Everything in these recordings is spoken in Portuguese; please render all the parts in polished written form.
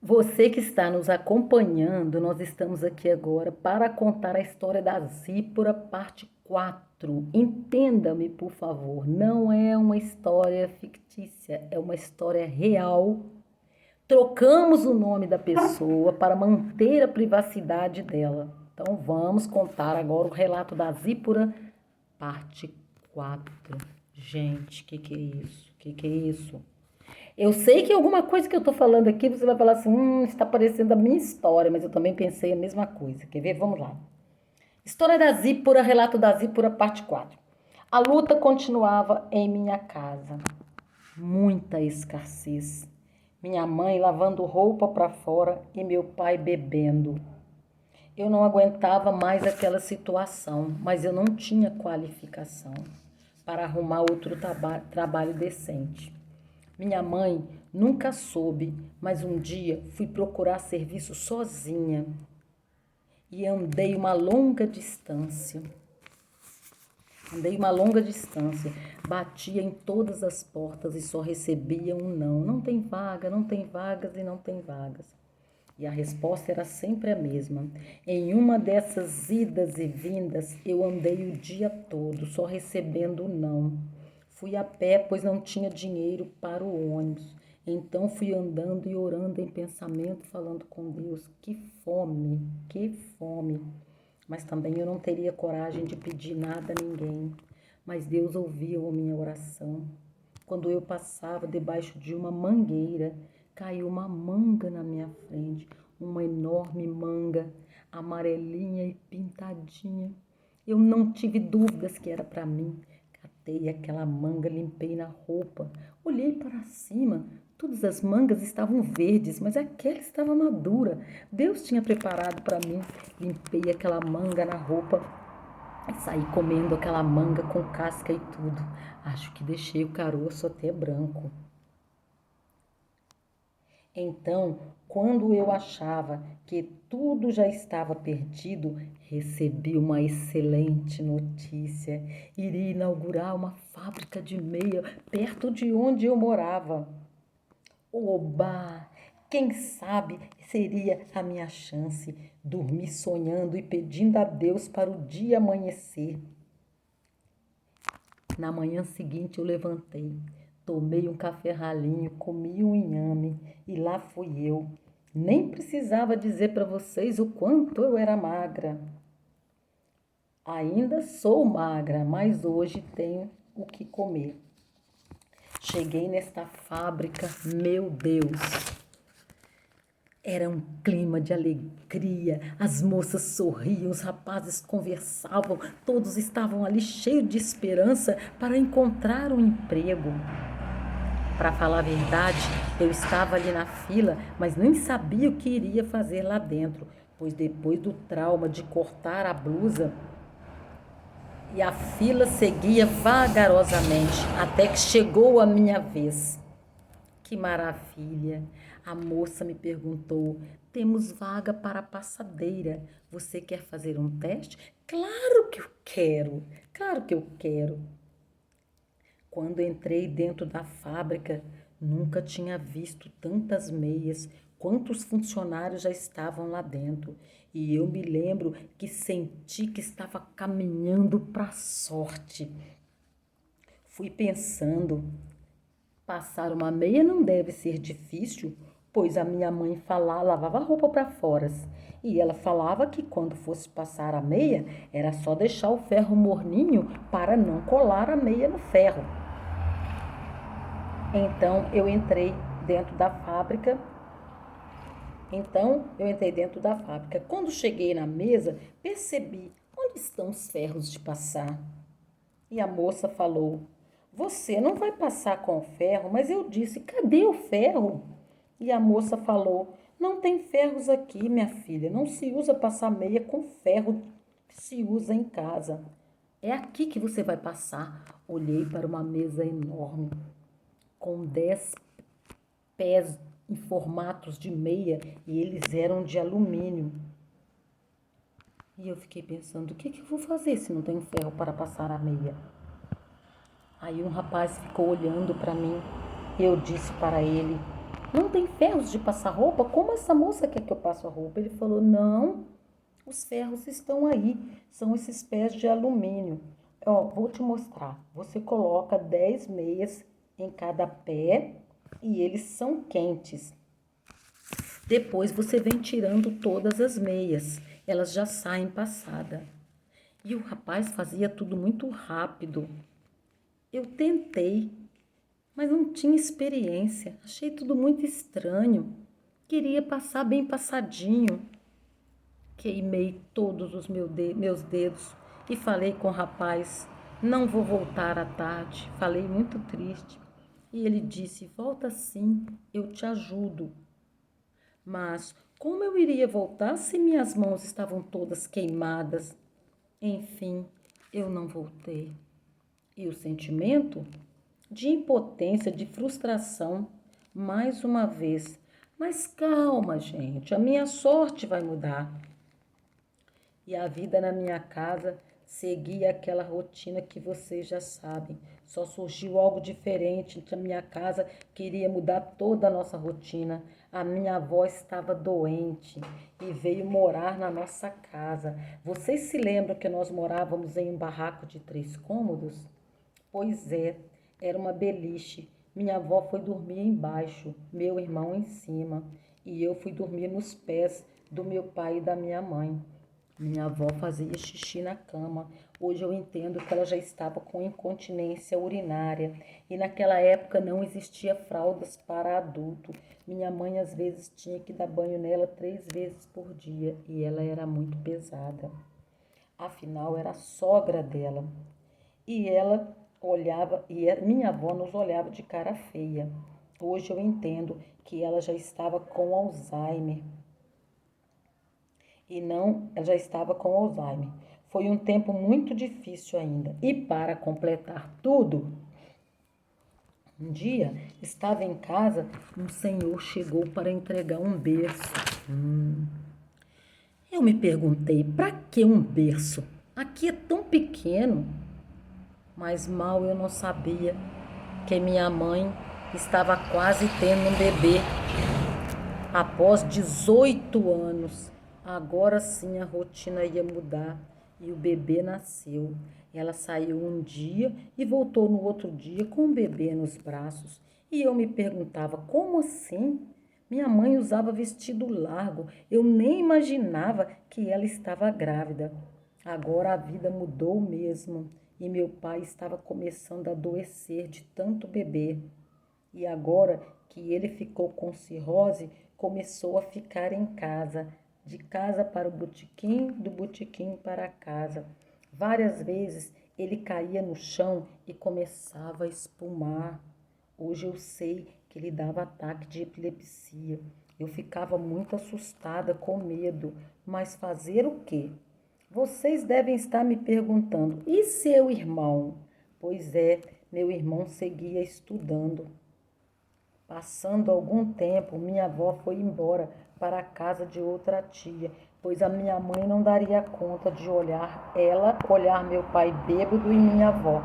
Você que está nos acompanhando, nós estamos aqui agora para contar a história da Zípora, parte 4. Entenda-me, por favor, não é uma história fictícia, é uma história real. Trocamos o nome da pessoa para manter a privacidade dela. Então vamos contar agora o relato da Zípora, parte 4. Gente, que é isso? Que é isso? Eu sei que alguma coisa que eu tô falando aqui, você vai falar assim, está parecendo a minha história, mas eu também pensei a mesma coisa. Quer ver? Vamos lá. História da Zípora, relato da Zípora, parte 4. A luta continuava em minha casa. Muita escassez. Minha mãe lavando roupa para fora e meu pai bebendo. Eu não aguentava mais aquela situação, mas eu não tinha qualificação para arrumar outro trabalho decente. Minha mãe nunca soube, mas um dia fui procurar serviço sozinha e andei uma longa distância. Batia em todas as portas e só recebia um não. Não tem vaga, não tem vagas e não tem vagas. E a resposta era sempre a mesma. Em uma dessas idas e vindas, eu andei o dia todo, só recebendo não. Fui a pé, pois não tinha dinheiro para o ônibus. Então fui andando e orando em pensamento, falando com Deus. Que fome, que fome. Mas também eu não teria coragem de pedir nada a ninguém. Mas Deus ouviu a minha oração. Quando eu passava debaixo de uma mangueira, caiu uma manga na minha frente, uma enorme manga, amarelinha e pintadinha. Eu não tive dúvidas que era para mim. Catei aquela manga, limpei na roupa, olhei para cima. Todas as mangas estavam verdes, mas aquela estava madura. Deus tinha preparado para mim. Limpei aquela manga na roupa e saí comendo aquela manga com casca e tudo. Acho que deixei o caroço até branco. Então, quando eu achava que tudo já estava perdido, recebi uma excelente notícia. Iria inaugurar uma fábrica de meia perto de onde eu morava. Oba! Quem sabe seria a minha chance. Dormi sonhando e pedindo a Deus para o dia amanhecer. Na manhã seguinte eu levantei, tomei um café ralinho, comi um inhame e lá fui eu. Nem precisava dizer para vocês o quanto eu era magra. Ainda sou magra, mas hoje tenho o que comer. Cheguei nesta fábrica, meu Deus! Era um clima de alegria, as moças sorriam, os rapazes conversavam, todos estavam ali cheios de esperança para encontrar um emprego. Para falar a verdade, eu estava ali na fila, mas nem sabia o que iria fazer lá dentro, pois depois do trauma de cortar a blusa, e a fila seguia vagarosamente até que chegou a minha vez. Que maravilha! A moça me perguntou: temos vaga para a passadeira. Você quer fazer um teste? Claro que eu quero! Claro que eu quero! Quando entrei dentro da fábrica, nunca tinha visto tantas meias, quantos funcionários já estavam lá dentro. E eu me lembro que senti que estava caminhando para a sorte. Fui pensando. Passar uma meia não deve ser difícil, pois a minha mãe lavava a roupa para fora. E ela falava que quando fosse passar a meia, era só deixar o ferro morninho para não colar a meia no ferro. Então eu entrei dentro da fábrica. Quando cheguei na mesa, percebi onde estão os ferros de passar. E a moça falou: você não vai passar com ferro, mas eu disse: cadê o ferro? E a moça falou: não tem ferros aqui, minha filha, não se usa passar meia com ferro que se usa em casa. É aqui que você vai passar. Olhei para uma mesa enorme, com 10 pés em formatos de meia, e eles eram de alumínio. E eu fiquei pensando: o que eu vou fazer se não tenho ferro para passar a meia? Aí um rapaz ficou olhando para mim e eu disse para ele: Não tem ferros de passar roupa? Como essa moça quer que eu passe a roupa? Ele falou, não, os ferros estão aí, são esses pés de alumínio. Ó, vou te mostrar. Você coloca 10 meias em cada pé e eles são quentes. Depois você vem tirando todas as meias, elas já saem passada. E o rapaz fazia tudo muito rápido. Eu tentei, mas não tinha experiência. Achei tudo muito estranho. Queria passar bem passadinho. Queimei todos os meus dedos e falei com o rapaz: não vou voltar à tarde. Falei muito triste. E ele disse: volta sim, eu te ajudo. Mas como eu iria voltar se minhas mãos estavam todas queimadas? Enfim, eu não voltei. E o sentimento de impotência, de frustração, mais uma vez. Mas calma, gente, a minha sorte vai mudar. E a vida na minha casa seguia aquela rotina que vocês já sabem. Só surgiu algo diferente na minha casa, queria mudar toda a nossa rotina. A minha avó estava doente e veio morar na nossa casa. Vocês se lembram que nós morávamos em um barraco de 3 cômodos? Pois é, era uma beliche. Minha avó foi dormir embaixo, meu irmão em cima, e eu fui dormir nos pés do meu pai e da minha mãe. Minha avó fazia xixi na cama. Hoje eu entendo que ela já estava com incontinência urinária e naquela época não existia fraldas para adulto. Minha mãe às vezes tinha que dar banho nela 3 vezes por dia e ela era muito pesada. Afinal, era a sogra dela. E ela olhava, minha avó nos olhava de cara feia. Hoje eu entendo que ela já estava com Alzheimer. E não, ela já estava com Alzheimer. Foi um tempo muito difícil ainda. E para completar tudo, um dia estava em casa, um senhor chegou para entregar um berço. Eu me perguntei, para que um berço? Aqui é tão pequeno. Mas mal eu não sabia que minha mãe estava quase tendo um bebê. Após 18 anos, agora sim a rotina ia mudar e o bebê nasceu. Ela saiu um dia e voltou no outro dia com o bebê nos braços. E eu me perguntava, como assim? Minha mãe usava vestido largo, eu nem imaginava que ela estava grávida. Agora a vida mudou mesmo e meu pai estava começando a adoecer de tanto beber. E agora que ele ficou com cirrose, começou a ficar em casa, de casa para o botequim, do botequim para a casa. Várias vezes ele caía no chão e começava a espumar. Hoje eu sei que ele dava ataque de epilepsia. Eu ficava muito assustada, com medo, mas fazer o quê? Vocês devem estar me perguntando, e seu irmão? Pois é, meu irmão seguia estudando. Passando algum tempo, minha avó foi embora para a casa de outra tia, pois a minha mãe não daria conta de olhar meu pai bêbado e minha avó.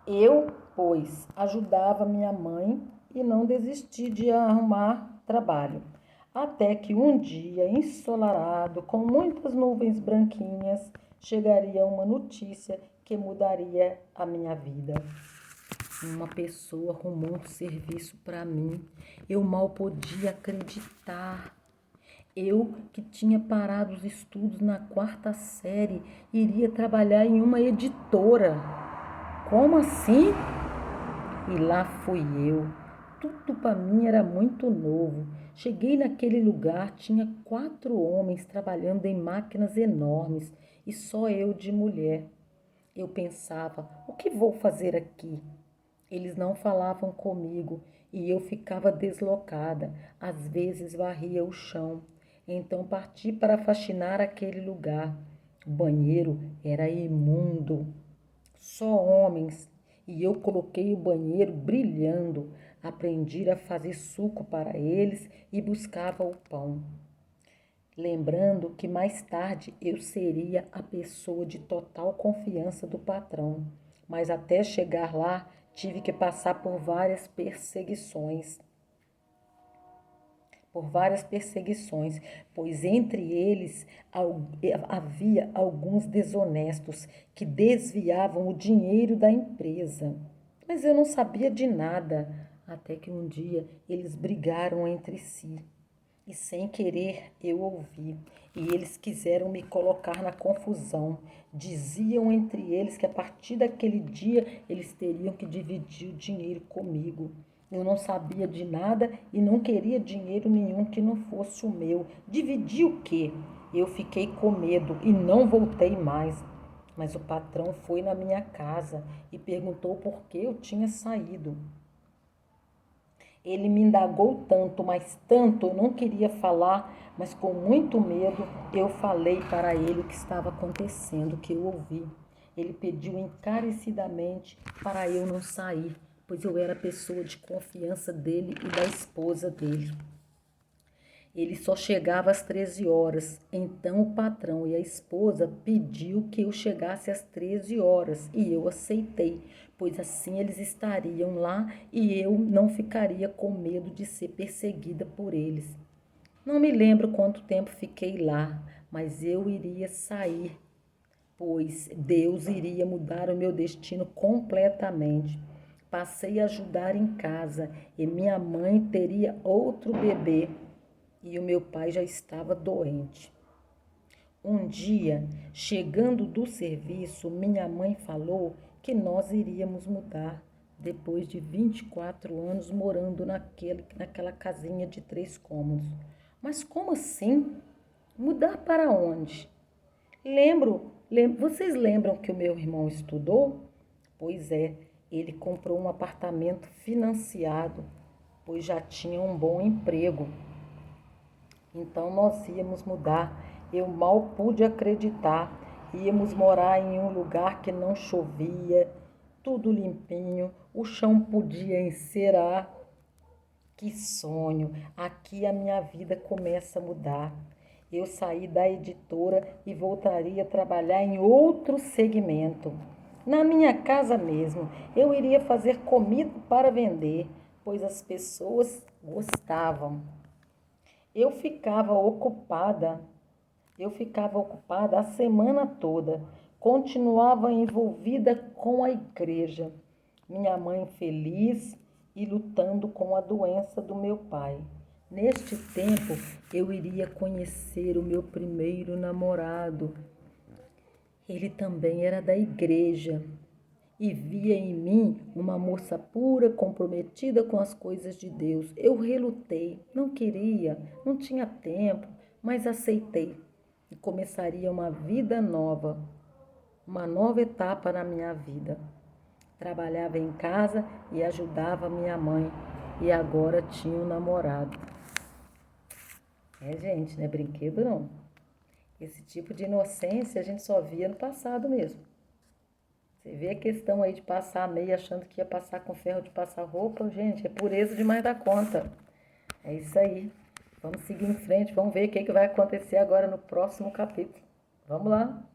Eu, pois, ajudava minha mãe e não desisti de arrumar trabalho. Até que um dia, ensolarado, com muitas nuvens branquinhas, chegaria uma notícia que mudaria a minha vida. Uma pessoa arrumou um serviço para mim. Eu mal podia acreditar. Eu, que tinha parado os estudos na 4ª série, iria trabalhar em uma editora. Como assim? E lá fui eu. Tudo para mim era muito novo. Cheguei naquele lugar, tinha 4 homens trabalhando em máquinas enormes e só eu de mulher. Eu pensava, o que vou fazer aqui? Eles não falavam comigo e eu ficava deslocada. Às vezes varria o chão. Então parti para faxinar aquele lugar. O banheiro era imundo. Só homens. E eu coloquei o banheiro brilhando. Aprendi a fazer suco para eles e buscava o pão. Lembrando que mais tarde eu seria a pessoa de total confiança do patrão. Mas até chegar lá, tive que passar por várias perseguições, pois entre eles havia alguns desonestos que desviavam o dinheiro da empresa. Mas eu não sabia de nada, até que um dia eles brigaram entre si. E sem querer eu ouvi, e eles quiseram me colocar na confusão. Diziam entre eles que a partir daquele dia eles teriam que dividir o dinheiro comigo. Eu não sabia de nada e não queria dinheiro nenhum que não fosse o meu. Dividir o quê? Eu fiquei com medo e não voltei mais. Mas o patrão foi na minha casa e perguntou por que eu tinha saído. Ele me indagou tanto, mas tanto, eu não queria falar, mas com muito medo eu falei para ele o que estava acontecendo, o que eu ouvi. Ele pediu encarecidamente para eu não sair, pois eu era pessoa de confiança dele e da esposa dele. Ele só chegava às 13 horas, então o patrão e a esposa pediu que eu chegasse às 13 horas e eu aceitei, pois assim eles estariam lá e eu não ficaria com medo de ser perseguida por eles. Não me lembro quanto tempo fiquei lá, mas eu iria sair, pois Deus iria mudar o meu destino completamente. Passei a ajudar em casa e minha mãe teria outro bebê e o meu pai já estava doente. Um dia, chegando do serviço, minha mãe falou que nós iríamos mudar depois de 24 anos morando naquela casinha de 3 cômodos. Mas como assim? Mudar para onde? Vocês lembram que o meu irmão estudou? Pois é, ele comprou um apartamento financiado, pois já tinha um bom emprego. Então nós íamos mudar. Eu mal pude acreditar. Íamos morar em um lugar que não chovia, tudo limpinho, o chão podia encerar. Que sonho! Aqui a minha vida começa a mudar. Eu saí da editora e voltaria a trabalhar em outro segmento. Na minha casa mesmo, eu iria fazer comida para vender, pois as pessoas gostavam. Eu ficava ocupada, eu ficava ocupada a semana toda, continuava envolvida com a igreja, minha mãe feliz e lutando com a doença do meu pai. Neste tempo, eu iria conhecer o meu primeiro namorado. Ele também era da igreja e via em mim uma moça pura, comprometida com as coisas de Deus. Eu relutei, não queria, não tinha tempo, mas aceitei e começaria uma vida nova, uma nova etapa na minha vida. Trabalhava em casa e ajudava minha mãe e agora tinha um namorado. Gente, não é brinquedo não. Esse tipo de inocência a gente só via no passado mesmo. Você vê a questão aí de passar a meia achando que ia passar com ferro de passar roupa, gente, é pureza demais da conta. É isso aí. Vamos seguir em frente, vamos ver o que vai acontecer agora no próximo capítulo. Vamos lá.